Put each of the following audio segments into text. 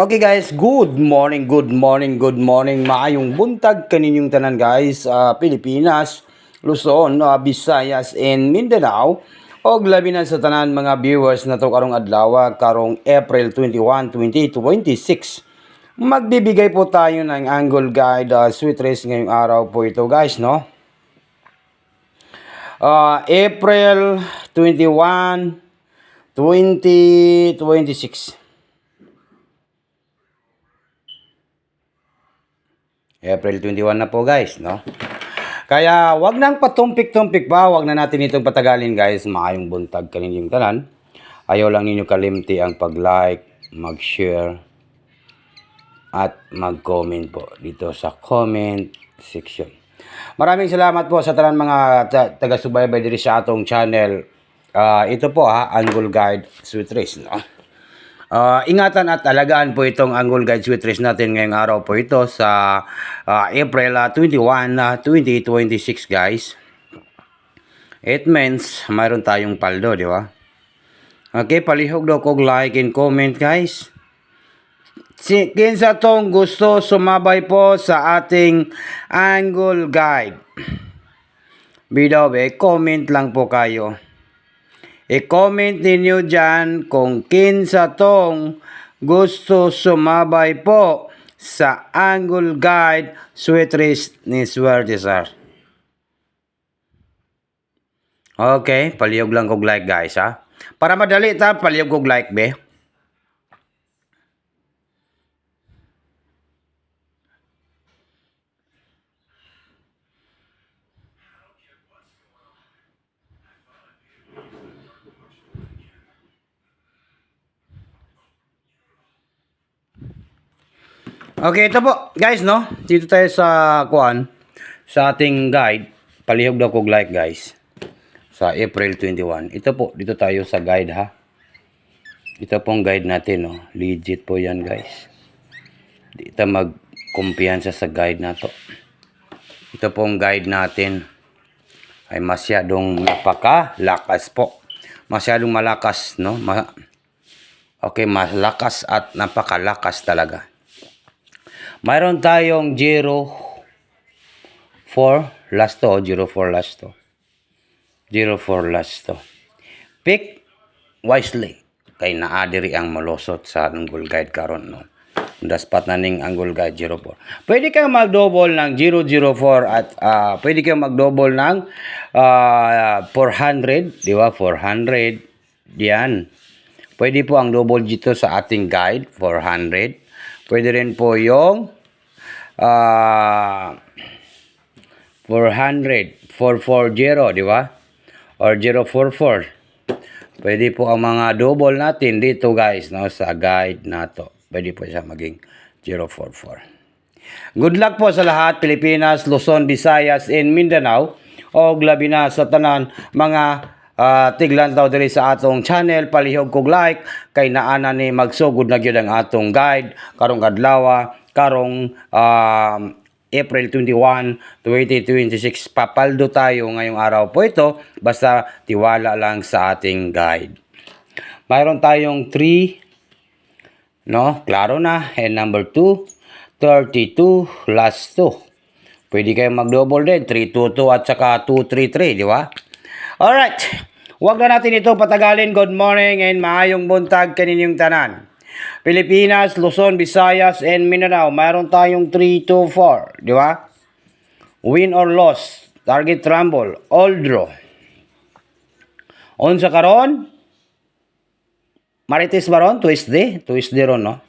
Okay guys, good morning, good morning, good morning. Maayong buntag kaninyong tanan guys sa Pilipinas, Luzon, Visayas, and Mindanao. Og labi na sa tanan mga viewers na to karong adlaw, karong April 21, 2026. Magbibigay po tayo ng angle guide sweet race ngayong araw po ito guys, no? April 21, 2026. April 21 na po guys, no? Kaya wag nang patumpik-tumpik pa, wag na natin itong patagalin guys. Maayong buntag kaninyong tanan. Ayaw lang ninyo kalimti ang pag-like, mag-share, at mag-comment po dito sa comment section. Maraming salamat po sa tanan mga taga-subaybay diri sa atong channel. Ito po Angle Guide Sweet Race, no? Ingatan at alagaan po itong Angle Guide Sweet Race natin ngayong araw po ito sa April 21, 2026 guys. It means mayroon tayong paldo, di ba? Okay, palihog daw kog like and comment guys. Kinsa tong gusto sumabay po sa ating Angle Guide. Bidaw comment lang po kayo. I-comment ninyo dyan kung kinsa tong gusto sumabay po sa Angle Guide Sweet Race ni Swerte Sir. Okay, palihog lang kog like guys ha. Para madali ta, palihog kog like be. Okay, ito po, guys, no? Dito tayo sa sa ating guide. Palihog daw kog like, guys. Sa April 21. Ito po, dito tayo sa guide, ha? Ito pong guide natin, no? Legit po yan, guys. Dito magkumpiyansa sa guide na to. Ito pong guide natin ay masyadong napakalakas po. Masyadong malakas, no? Okay, malakas at napakalakas talaga. Mayroon tayong 0-4 last to, 0-4 last to. 0-4 last to. Pick wisely. Kay naadiri ang malusot sa Angle Guide karon, no. Daspat na ning Angle Guide 0-4. Pwede kayong mag-double ng 0-0-4 at pwede kayong mag-double ng 400, di ba? 400. Diyan. Pwede po ang double dito sa ating guide, 400. Pwede rin po yung 400, 440, di ba? Or 044. Pwede po ang mga double natin dito guys, no, sa guide na to. Pwede po siya maging 044. Good luck po sa lahat, Pilipinas, Luzon, Visayas, and Mindanao. O labi na sa tanan mga tiglan daw diri sa atong channel. Palihog kog like kay naana ni magsugod na gyud ang atong guide karong adlaw, karong April 21, 2026. Papaldo tayo ngayong araw po ito, basta tiwala lang sa ating guide. Mayroon tayong 3, no? Klaro na. And number 2, 32 last 2. Pwede kayong mag-double din, 322 at saka 233, di ba? Alright. Huwag na natin ito patagalin. Good morning and maayong buntag kaninyong tanan. Pilipinas, Luzon, Visayas, and Mindanao. Mayroon tayong 3-2-4. Di ba? Win or loss. Target rumble. All draw. On sa karon. Marites ba ron? Tuesday? Tuesday ron, no?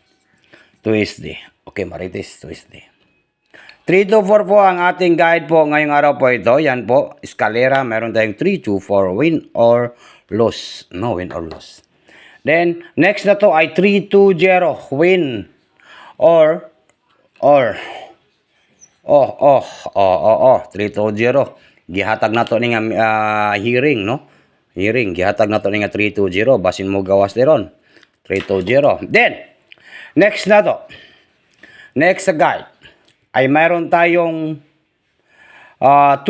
Tuesday. Okay, Marites, Tuesday. 3-2-4 po ang ating guide po ngayong araw po ito. Yan po, eskalera. Meron tayong 3-2-4, win or loss. No, win or loss. Then, next na to ay 3-2-0, win or 3-2-0. Gihatag na to nga hearing, no? Hearing, gihatag na to nga 3-2-0. Basin mo gawas deron. 3-2-0. Then, next na to. Next sa guide ay mayroon tayong 2-0,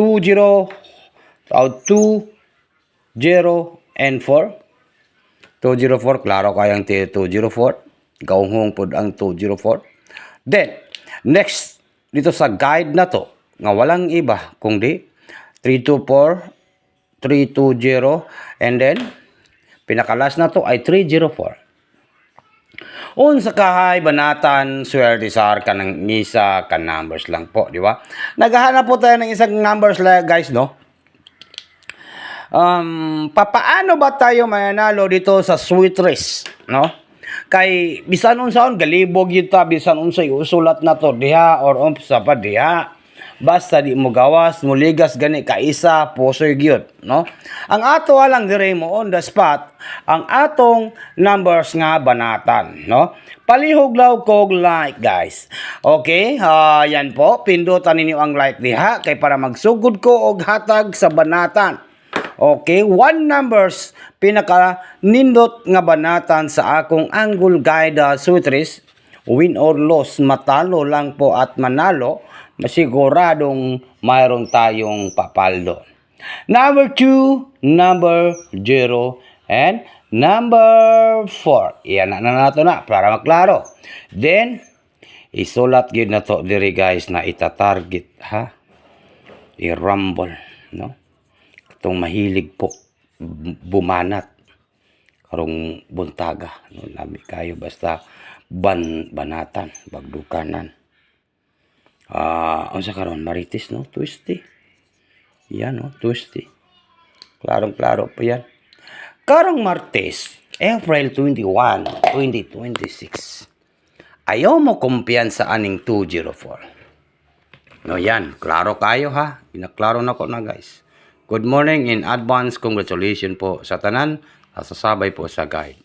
2-0 and 4. 204, klaro kayang 204. Gaunghong pod ang 204. Then, next, dito sa guide na to, nga walang iba, kundi 324, 320, and then, pinakalas na to ay 304. Unsa kahay banatan swerte sa ka ng isa ka numbers lang po, di ba? Naghahanap po tayo ng isang numbers lang, guys, no? Papaano ba tayo mananalo dito sa sweet race, no? Kay bisan unsaon galibog yuta, bisan unsay usulat na to diha or unsa pa diha. Basta di mo gawas, muligas gani ka isa, pusoy gyud, no? Ang ato lang dire mo on the spot, ang atong numbers nga banatan, no? Palihog law kog like, guys. Okay, yan po, pindutan ninyo ang like diha kay para magsugod ko og hatag sa banatan. Okay, one numbers pinaka nindot nga banatan sa akong Angle Guide Sweet Race. Win or loss, matalo lang po at manalo, masiguradong mayroon tayong papaldo. Number 2, number 0, and number 4. Iyan na nato na para maklaro. Then, isulat yun na to diri, guys, na itatarget, ha? I-rumble, no? Itong mahilig po bumanat karong buntaga, no? Lami kayo basta banatan, bagdukanan. Unsa karon marites, no? Twisty. Yan, no? Twisty. Klarong-klaro pa yan. Karong Martes, April 21, 2026. Ayaw mo kumpiyansa aning 204. No, yan. Klaro kayo, ha? Inaklaro na ko na, guys. Good morning in advance. Congratulations po sa tanan. Sasabay po sa guide.